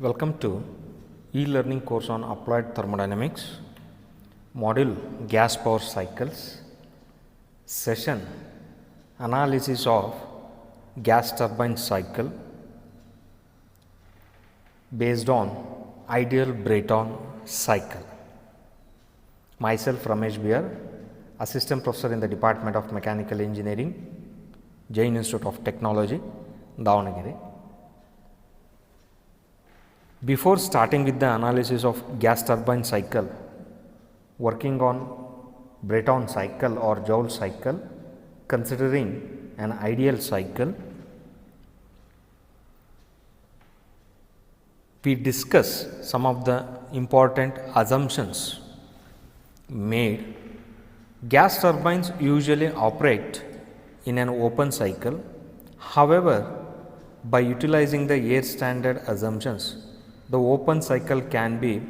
Welcome to e-learning course on applied thermodynamics, module gas power cycles, session analysis of gas turbine cycle based on ideal Brayton cycle. Myself Ramesh Biar, assistant professor in the Department of Mechanical Engineering, Jain Institute of Technology, Davanagere. Before starting with the analysis of gas turbine cycle, working on Brayton cycle or Joule cycle, considering an ideal cycle, we discuss some of the important assumptions made. Gas turbines usually operate in an open cycle. However, by utilizing the air standard assumptions, the open cycle can be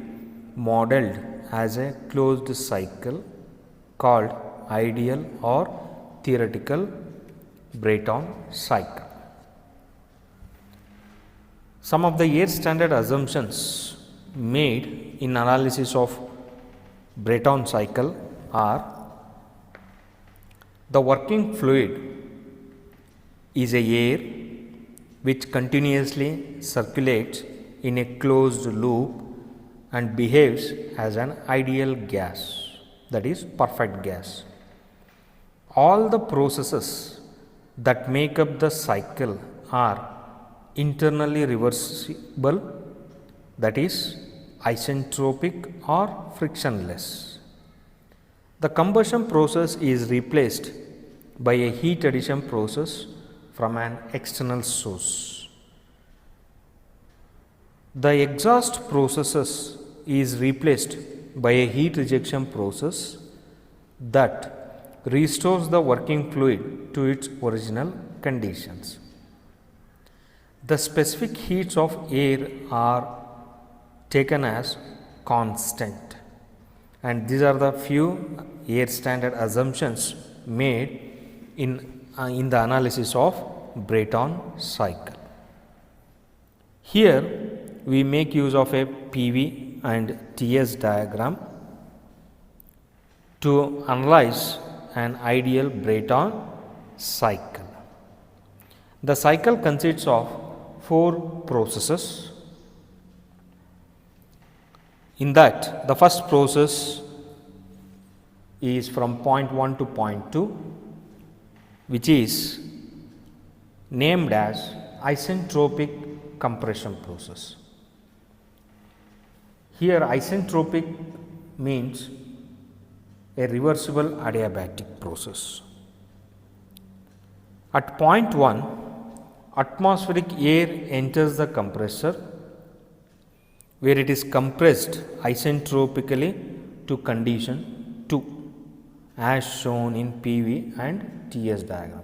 modeled as a closed cycle called ideal or theoretical Brayton cycle. Some of the air standard assumptions made in analysis of Brayton cycle are: the working fluid is a air which continuously circulates in a closed loop and behaves as an ideal gas, that is perfect gas. All the processes that make up the cycle are internally reversible, that is isentropic or frictionless. The combustion process is replaced by a heat addition process from an external source. The exhaust processes is replaced by a heat rejection process that restores the working fluid to its original conditions. The specific heats of air are taken as constant, and these are the few air standard assumptions made in the analysis of Brayton cycle. Here we make use of a PV and TS diagram to analyze an ideal Brayton cycle. The cycle consists of 4 processes. In that, the first process is from point 1 to point 2, which is named as isentropic compression process. Here isentropic means a reversible adiabatic process. At point 1, atmospheric air enters the compressor, where it is compressed isentropically to condition 2, as shown in PV and TS diagram.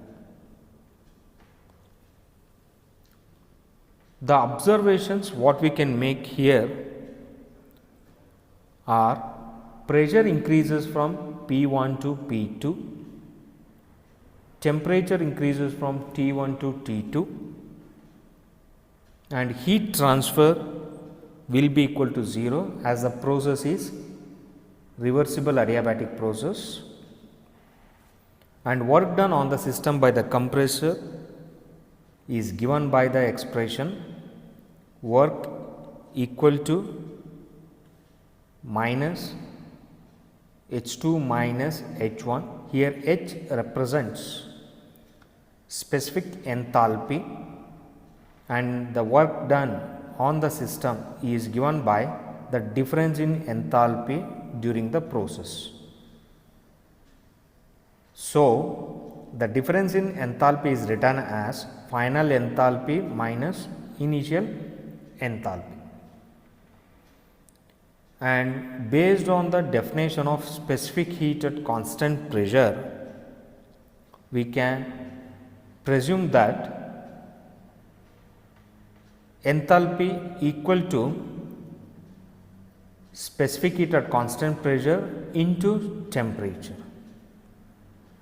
The observations what we can make here are: pressure increases from P1 to P2, temperature increases from T1 to T2, and heat transfer will be equal to 0 as the process is reversible adiabatic process, and work done on the system by the compressor is given by the expression work equal to minus H2 minus H1. Here H represents specific enthalpy, and the work done on the system is given by the difference in enthalpy during the process. So, the difference in enthalpy is written as final enthalpy minus initial enthalpy. And based on the definition of specific heat at constant pressure, we can presume that enthalpy equal to specific heat at constant pressure into temperature.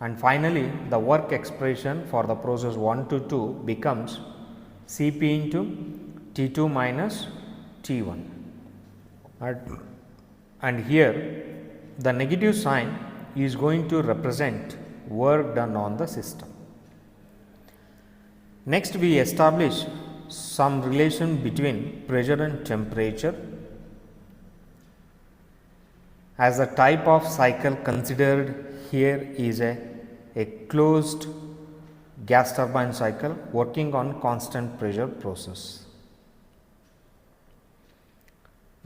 And finally, the work expression for the process 1 to 2 becomes Cp into T2 minus T1. And here the negative sign is going to represent work done on the system. Next, we establish some relation between pressure and temperature. As the type of cycle considered here is a closed gas turbine cycle working on constant pressure process.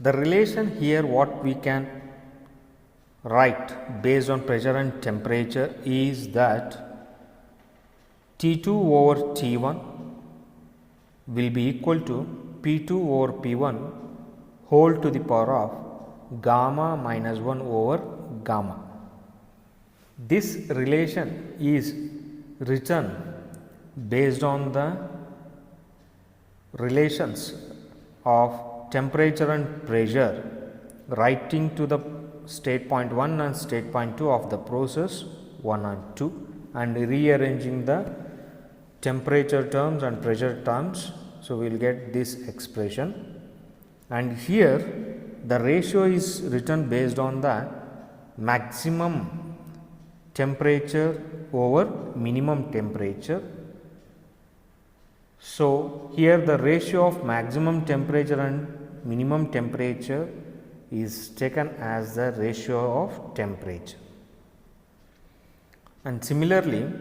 The relation here what we can write based on pressure and temperature is that T2 over T1 will be equal to P2 over P1 whole to the power of gamma minus 1 over gamma. This relation is written based on the relations of temperature and pressure writing to the state point 1 and state point 2 of the process 1 and 2 and rearranging the temperature terms and pressure terms. So, we will get this expression, and here the ratio is written based on the maximum temperature over minimum temperature. So, here the ratio of maximum temperature and minimum temperature is taken as the ratio of temperature. And similarly,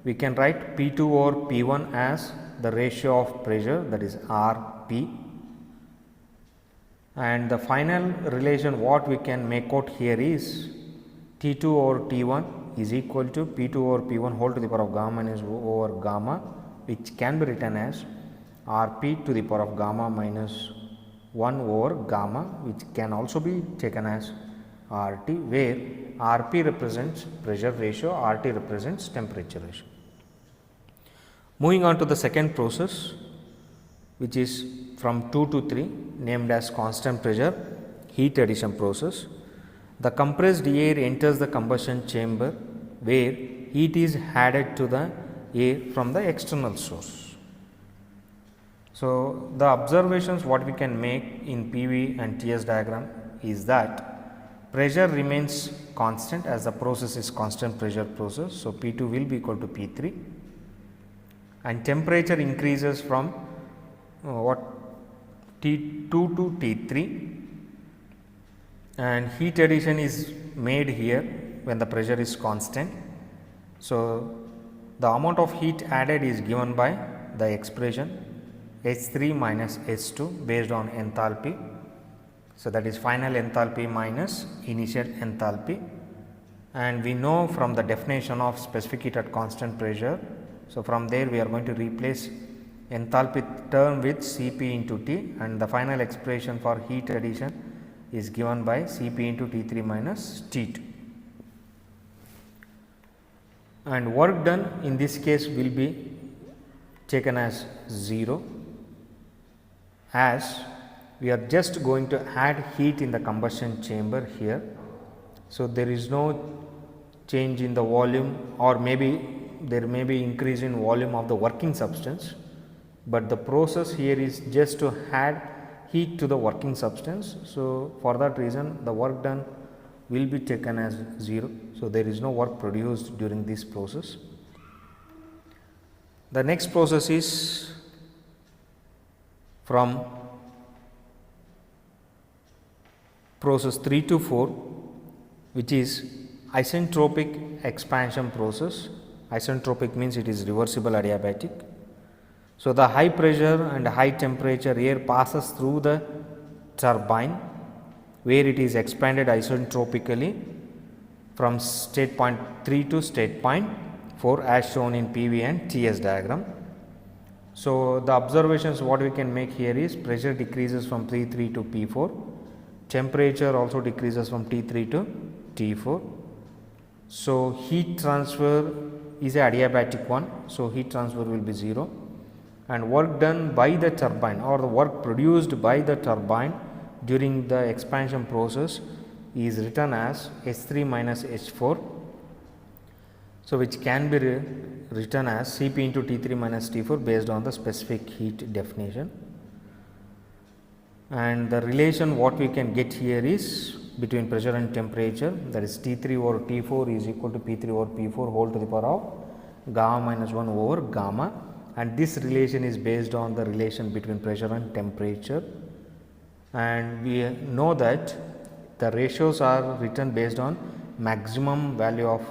we can write P2 over P1 as the ratio of pressure, that is Rp, and the final relation what we can make out here is T2 over T1 is equal to P2 over P1 whole to the power of gamma minus over gamma, which can be written as Rp to the power of gamma minus 1 over gamma, which can also be taken as RT, where Rp represents pressure ratio, RT represents temperature ratio. Moving on to the second process, which is from 2 to 3, named as constant pressure heat addition process. The compressed air enters the combustion chamber where heat is added to the air from the external source. So, the observations what we can make in PV and TS diagram is that pressure remains constant as the process is constant pressure process. So, P2 will be equal to P3, and temperature increases from T2 to T3, and heat addition is made here when the pressure is constant. So, the amount of heat added is given by the expression H3 minus H2 based on enthalpy. So, that is final enthalpy minus initial enthalpy, and we know from the definition of specific heat at constant pressure. So, from there we are going to replace enthalpy term with Cp into T, and the final expression for heat addition is given by Cp into T3 minus T2. And work done in this case will be taken as 0, as we are just going to add heat in the combustion chamber here. So, there is no change in the volume, or maybe there may be increase in volume of the working substance, but the process here is just to add heat to the working substance. So, for that reason the work done will be taken as 0. So, there is no work produced during this process. The next process is from process 3 to 4, which is isentropic expansion process. Isentropic means it is reversible adiabatic. So, the high pressure and high temperature air passes through the turbine where it is expanded isentropically from state point 3 to state point 4 as shown in PV and TS diagram. So, the observations what we can make here is pressure decreases from P3 to P4, temperature also decreases from T3 to T4. So, heat transfer is a adiabatic one. So, heat transfer will be 0, and work done by the turbine or the work produced by the turbine during the expansion process is written as H3 minus H4. So, which can be written as Cp into T3 minus T4 based on the specific heat definition. and the relation what we can get here is between pressure and temperature, that is T3 over T4 is equal to P3 over P4 whole to the power of gamma minus 1 over gamma, and this relation is based on the relation between pressure and temperature, and we know that the ratios are written based on maximum value of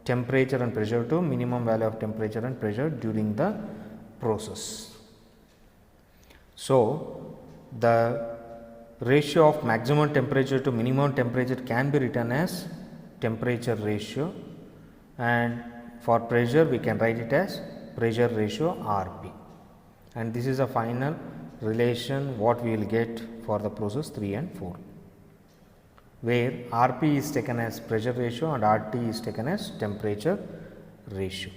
temperature and pressure to minimum value of temperature and pressure during the process. So, the ratio of maximum temperature to minimum temperature can be written as temperature ratio, and for pressure we can write it as pressure ratio Rp, and this is a final relation what we will get for the process 3 and 4, where Rp is taken as pressure ratio and Rt is taken as temperature ratio.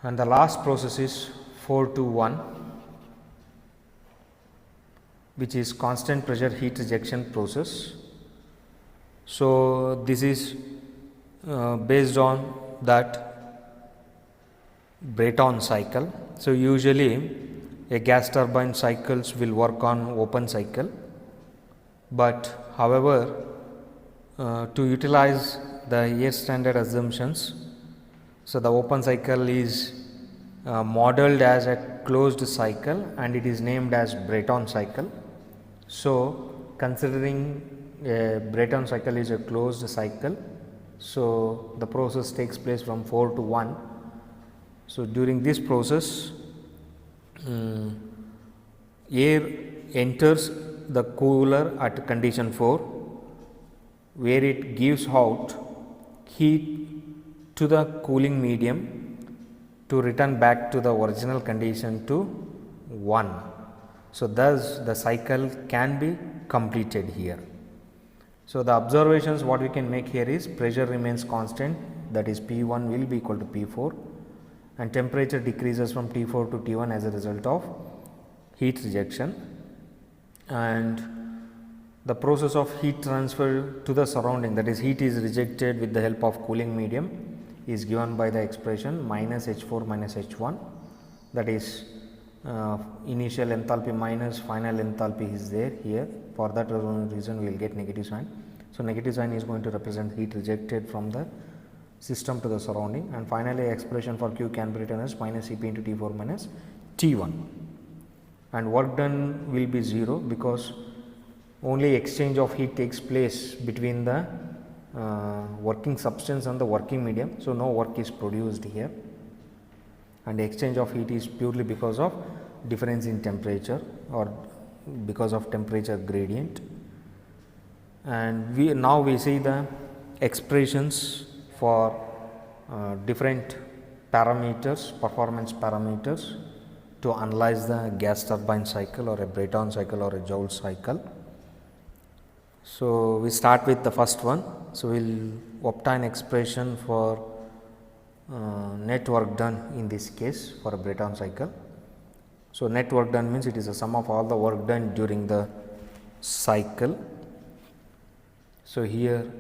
And the last process is 421, which is constant pressure heat rejection process. So, this is based on that Brayton cycle. So, usually a gas turbine cycles will work on open cycle, but however, to utilize the air standard assumptions, so the open cycle is modeled as a closed cycle and it is named as Brayton cycle. So, considering a Brayton cycle is a closed cycle, so the process takes place from 4 to 1. So, during this process air enters the cooler at condition 4, where it gives out heat to the cooling medium to return back to the original condition to 1. So, thus the cycle can be completed here. So, the observations what we can make here is pressure remains constant, that is P1 will be equal to P4, and temperature decreases from T4 to T1 as a result of heat rejection, and the process of heat transfer to the surrounding, that is heat is rejected with the help of cooling medium, is given by the expression minus H4 minus H1, that is initial enthalpy minus final enthalpy is there here. For that reason we will get negative sign. So, negative sign is going to represent heat rejected from the system to the surrounding, and finally expression for Q can be written as minus Cp into T4 minus T1, and work done will be 0 because only exchange of heat takes place between the working substance and the working medium. So, no work is produced here, and exchange of heat is purely because of difference in temperature or because of temperature gradient. And now we see the expressions for different parameters, performance parameters, to analyze the gas turbine cycle or a Brayton cycle or a Joule cycle. So, we start with the first one. So, we will obtain expression for net work done in this case for a Brayton cycle. So, net work done means it is a sum of all the work done during the cycle. So, here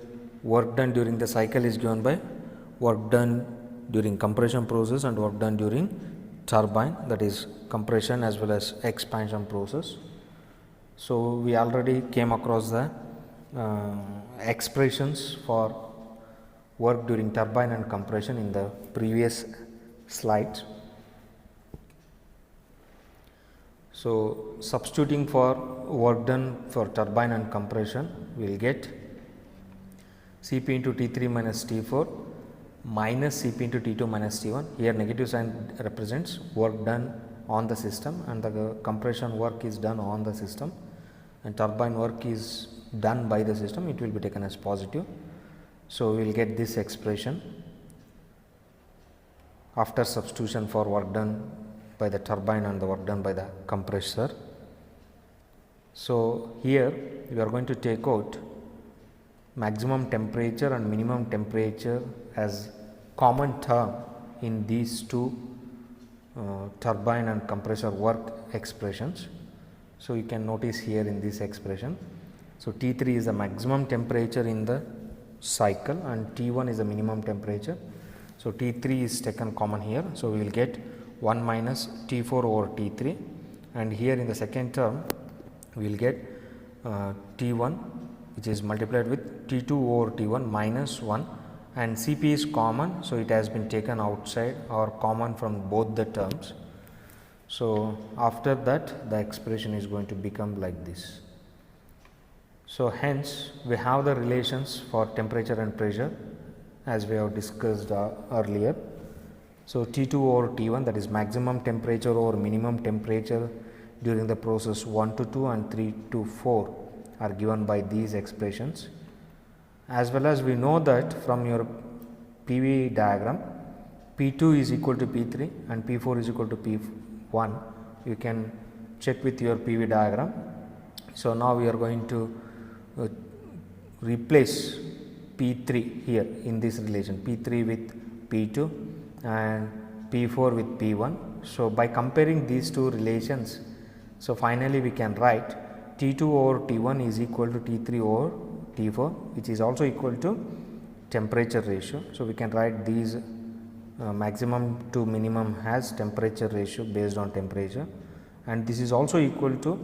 work done during the cycle is given by work done during compression process and work done during turbine, that is compression as well as expansion process. So, we already came across the expressions for work during turbine and compression in the previous slides. So, substituting for work done for turbine and compression, we will get Cp into T3 minus T4 minus Cp into T2 minus T1. Here negative sign represents work done on the system, and the compression work is done on the system, and turbine work is done by the system, it will be taken as positive. So, we will get this expression after substitution for work done by the turbine and the work done by the compressor. So, here we are going to take out maximum temperature and minimum temperature as common term in these two turbine and compressor work expressions. So, you can notice here in this expression. So, T3 is the maximum temperature in the cycle and T1 is the minimum temperature. So, T3 is taken common here. So, we will get 1 minus T4 over T3 and here in the second term we will get T1 which is multiplied with T2 over T1 minus 1, and Cp is common. So, it has been taken outside or common from both the terms. So, after that the expression is going to become like this. So, hence we have the relations for temperature and pressure as we have discussed earlier. So, T2 over T1, that is maximum temperature over minimum temperature during the process 1 to 2 and 3 to 4 are given by these expressions. As well as we know that from your PV diagram, P2 is equal to P3 and P4 is equal to P1. You can check with your PV diagram. So, now we are going to replace P3 here in this relation, P3 with P2 and P4 with P1. So, by comparing these two relations, so finally we can write T2 over T1 is equal to T3 over T4, which is also equal to temperature ratio. So, we can write these maximum to minimum has temperature ratio based on temperature, and this is also equal to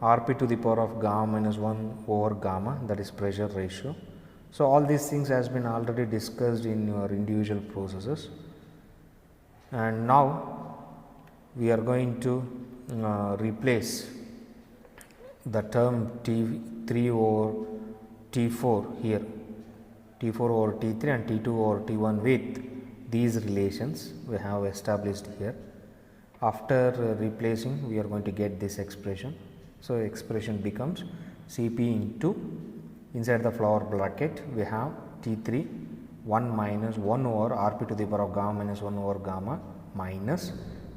Rp to the power of gamma minus 1 over gamma, that is pressure ratio. So, all these things has been already discussed in your individual processes, and now we are going to replace the term T3 over T4 here, T4 over T3 and T2 over T1 with these relations we have established here. After replacing, we are going to get this expression. So, expression becomes Cp into, inside the flower bracket we have T3 1 minus 1 over Rp to the power of gamma minus 1 over gamma minus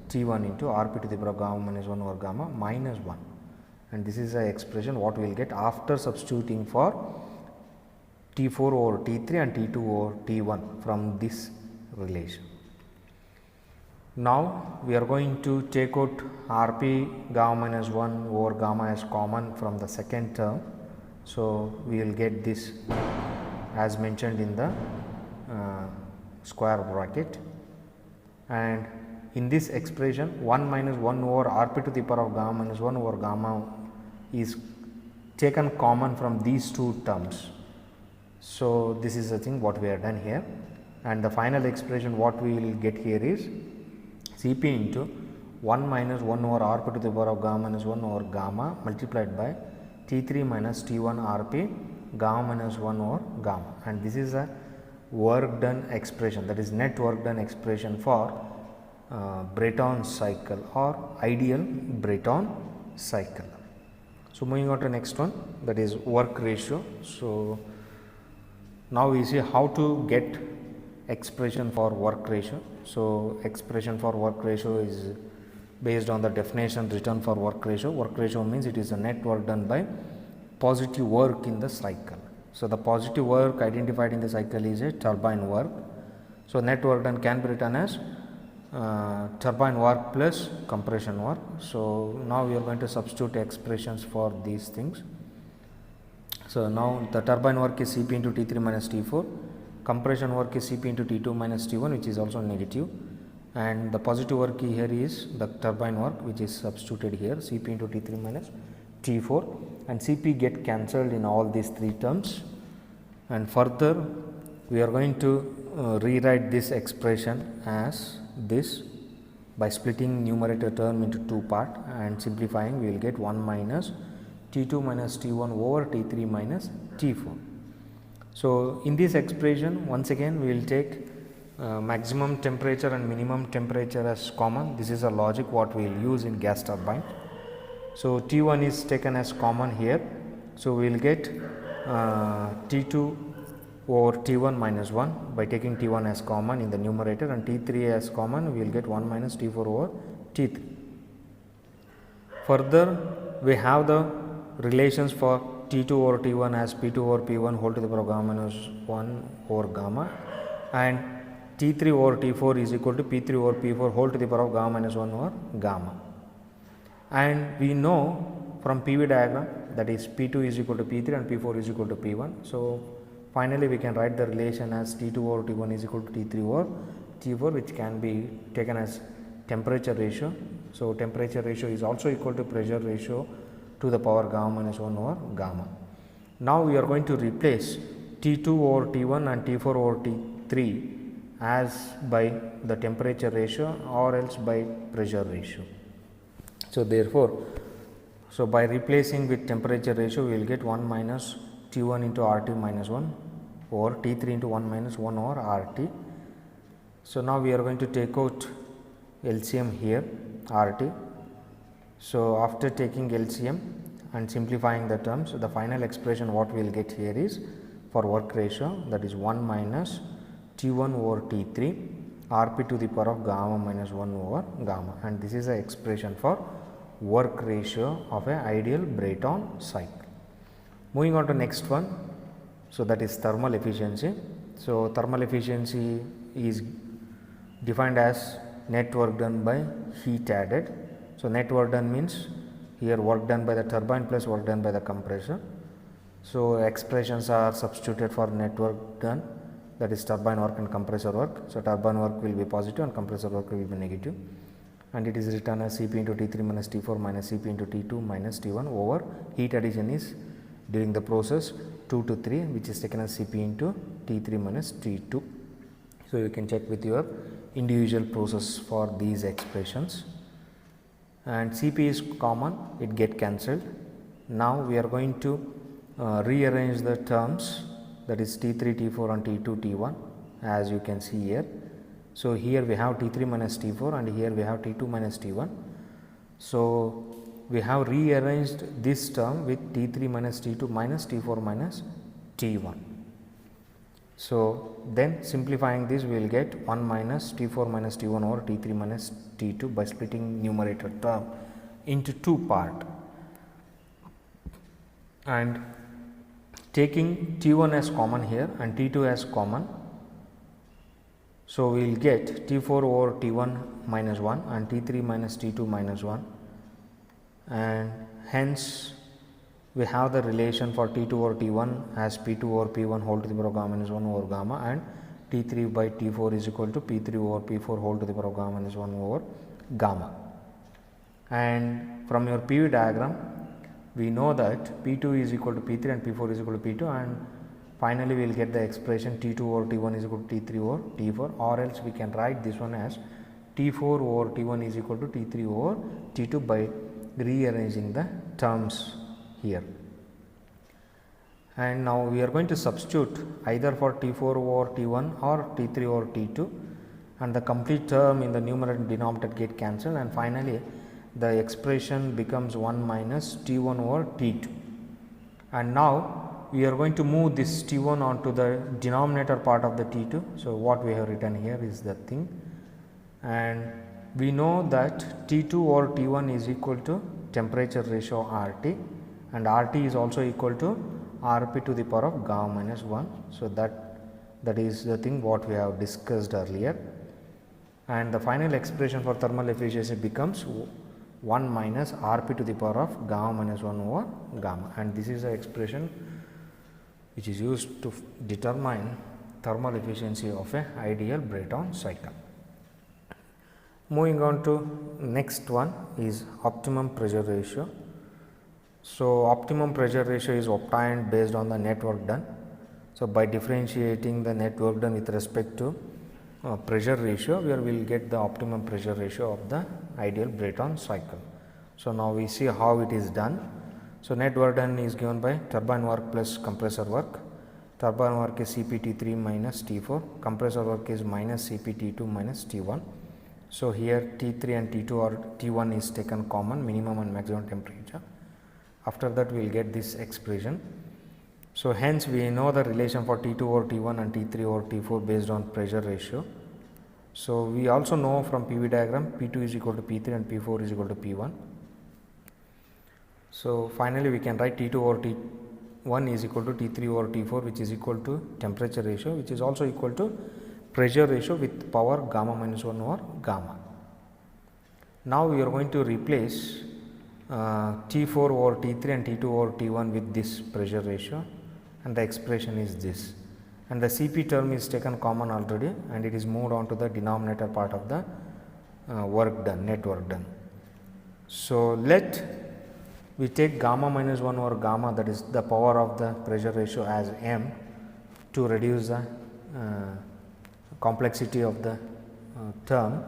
T1 into Rp to the power of gamma minus 1 over gamma minus 1, and this is the expression what we will get after substituting for T4 over T3 and T2 over T1 from this relation. Now, we are going to take out Rp gamma minus 1 over gamma as common from the second term. So, we will get this as mentioned in the square bracket, and in this expression 1 minus 1 over Rp to the power of gamma minus 1 over gamma is taken common from these two terms. So, this is the thing what we have done here, and the final expression what we will get here is Cp into 1 minus 1 over Rp to the power of gamma minus 1 over gamma multiplied by T3 minus T1 Rp gamma minus 1 over gamma, and this is a work done expression, that is net work done expression for Brayton cycle or ideal Brayton cycle. So, moving on to next one, that is work ratio. So, now we see how to get expression for work ratio. So, expression for work ratio is based on the definition written for work ratio. Work ratio means it is the net work done by positive work in the cycle. So, the positive work identified in the cycle is a turbine work. So, net work done can be written as turbine work plus compression work. So, now we are going to substitute expressions for these things. So, now the turbine work is Cp into T3 minus T4, compression work is Cp into T2 minus T1, which is also negative, and the positive work here is the turbine work, which is substituted here Cp into T3 minus T4, and Cp get cancelled in all these three terms. And further we are going to rewrite this expression as this by splitting numerator term into two parts and simplifying. We will get 1 minus T2 minus T1 over T3 minus T4. So, in this expression once again we will take maximum temperature and minimum temperature as common. This is a logic what we will use in gas turbine. So, T1 is taken as common here. So, we will get T2 over T1 minus 1 by taking T1 as common in the numerator, and T3 as common we will get 1 minus T4 over T3. Further we have the relations for T2 over T1 as P2 over P1 whole to the power of gamma minus 1 over gamma, and T3 over T4 is equal to P3 over P4 whole to the power of gamma minus 1 over gamma. And we know from PV diagram that is P2 is equal to P3 and P4 is equal to P1. So, finally, we can write the relation as T2 over T1 is equal to T3 over T4, which can be taken as temperature ratio. So temperature ratio is also equal to pressure ratio to the power gamma minus 1 over gamma. Now we are going to replace T2 over T1 and T4 over T3 as by the temperature ratio or else by pressure ratio. So therefore, by replacing with temperature ratio, we will get 1 minus T1 into RT minus 1 over T3 into 1 minus 1 over RT. So now we are going to take out LCM here, RT. So after taking LCM and simplifying the terms, the final expression what we will get here is for work ratio, that is 1 minus T1 over T3 Rp to the power of gamma minus 1 over gamma, and this is the expression for work ratio of an ideal Brayton cycle. Moving on to next one, so that is thermal efficiency. So thermal efficiency is defined as net work done by heat added. So net work done means here work done by the turbine plus work done by the compressor. So expressions are substituted for net work done, that is turbine work and compressor work. So turbine work will be positive and compressor work will be negative, and it is written as Cp into T3 minus T4 minus Cp into T2 minus T1 over heat addition is during the process 2 to 3, which is taken as Cp into T3 minus T2. So you can check with your individual process for these expressions, and Cp is common, it get cancelled. Now we are going to rearrange the terms, that is T3, T4 and T2, T1, as you can see here. So here we have T3 minus T4 and here we have T2 minus T1. So we have rearranged this term with T3 minus T2 minus T4 minus T1. So then simplifying this, we will get 1 minus T4 minus T1 over T3 minus T2 by splitting numerator term into two parts and taking T1 as common here and T2 as common. So we will get T4 over T1 minus 1 and T3 minus T2 minus 1, and hence we have the relation for T2 over T1 as P2 over P1 whole to the power of gamma minus 1 over gamma, and T3 by T4 is equal to P3 over P4 whole to the power of gamma minus 1 over gamma. And from your PV diagram, we know that P2 is equal to P3 and P4 is equal to P2, and finally we will get the expression T2 over T1 is equal to T3 over T4, or else we can write this one as T4 over T1 is equal to T3 over T2 by rearranging the terms here. And now we are going to substitute either for T4 over T1 or T3 over T2, and the complete term in the numerator and denominator get cancelled, and finally the expression becomes 1 minus T1 over T2. And now we are going to move this T1 onto the denominator part of the T2. So what we have written here is the thing, and we know that T2 over T1 is equal to temperature ratio RT, and RT is also equal to Rp to the power of gamma minus 1. So that is the thing what we have discussed earlier, and the final expression for thermal efficiency becomes 1 minus Rp to the power of gamma minus 1 over gamma, and this is the expression which is used to determine thermal efficiency of a ideal Brayton cycle. Moving on to next one is optimum pressure ratio. So optimum pressure ratio is obtained based on the net work done. So by differentiating the net work done with respect to pressure ratio, we will get the optimum pressure ratio of the ideal Brayton cycle. So now we see how it is done. So net work done is given by turbine work plus compressor work. Turbine work is CpT3 minus T4, compressor work is minus CpT2 minus T1. So here T3 and T2 or T1 is taken common, minimum and maximum temperature. After that we will get this expression. So hence we know the relation for T2 over T1 and T3 over T4 based on pressure ratio. So we also know from PV diagram P2 is equal to P3 and P4 is equal to P1. So finally we can write T2 over T1 is equal to T3 over T4, which is equal to temperature ratio, which is also equal to pressure ratio with power gamma minus 1 over gamma. Now we are going to replace T4 over T3 and T2 over T1 with this pressure ratio, and the expression is this, and the Cp term is taken common already, and it is moved on to the denominator part of the work done, net work done. So let we take gamma minus 1 over gamma, that is the power of the pressure ratio, as m to reduce the complexity of the term.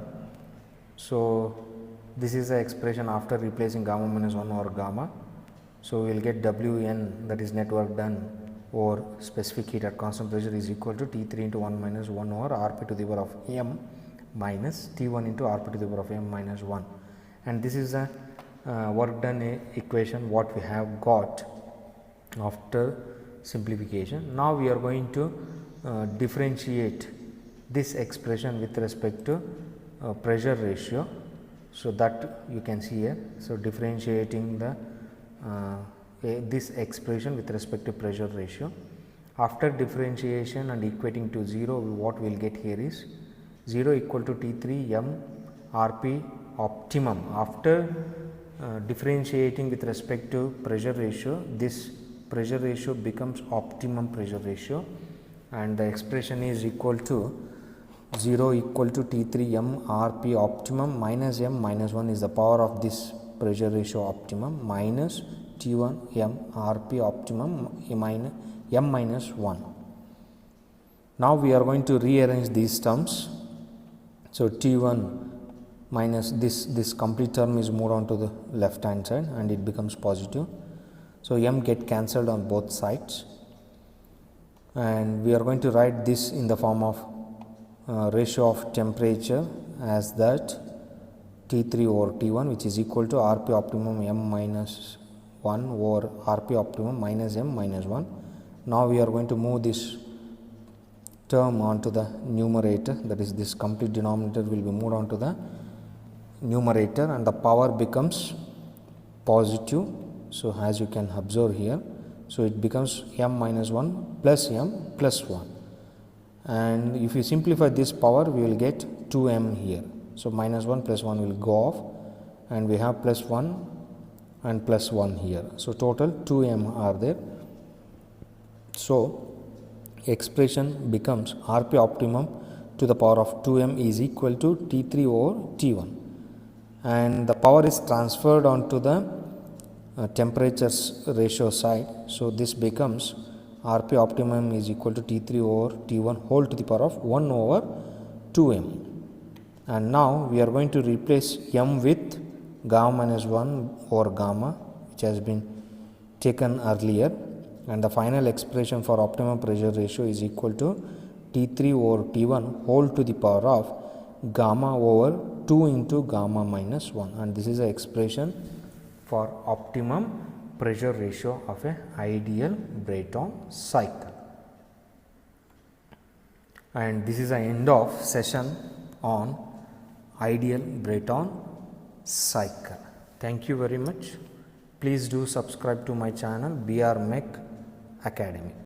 So this is the expression after replacing gamma minus 1 over gamma. So we will get Wn, that is net work done over specific heat at constant pressure, is equal to T3 into 1 minus 1 over Rp to the power of m minus T1 into Rp to the power of m minus 1, and this is the work done equation what we have got after simplification. Now we are going to differentiate this expression with respect to pressure ratio. So that you can see here. So differentiating the this expression with respect to pressure ratio. After differentiation and equating to 0, what we will get here is 0 equal to T3 m Rp optimum. After differentiating with respect to pressure ratio, this pressure ratio becomes optimum pressure ratio, and the expression is equal to 0 equal to T3 m Rp optimum minus m minus 1 is the power of this pressure ratio optimum minus T1 m Rp optimum m minus 1. Now we are going to rearrange these terms. So T1 minus this complete term is moved on to the left hand side and it becomes positive. So m get cancelled on both sides, and we are going to write this in the form of ratio of temperature as that T3 over T1, which is equal to Rp optimum m minus 1 over Rp optimum minus m minus 1. Now we are going to move this term onto the numerator, that is this complete denominator will be moved on to the numerator and the power becomes positive. So as you can observe here, so it becomes m minus 1 plus m plus 1, and if you simplify this power we will get 2m here. So minus 1 plus 1 will go off and we have plus 1 and plus 1 here. So total 2m are there. So expression becomes Rp optimum to the power of 2m is equal to T3 over T1, and the power is transferred onto the temperature ratio side. So this becomes Rp optimum is equal to T3 over T1 whole to the power of 1 over 2m. And now we are going to replace m with gamma minus 1 over gamma, which has been taken earlier, and the final expression for optimum pressure ratio is equal to T3 over T1 whole to the power of gamma over 2 into gamma minus 1, and this is the expression for optimum pressure ratio of a ideal Brayton cycle. And this is the end of session on ideal Brayton cycle. Thank you very much. Please do subscribe to my channel BR Mech Academy.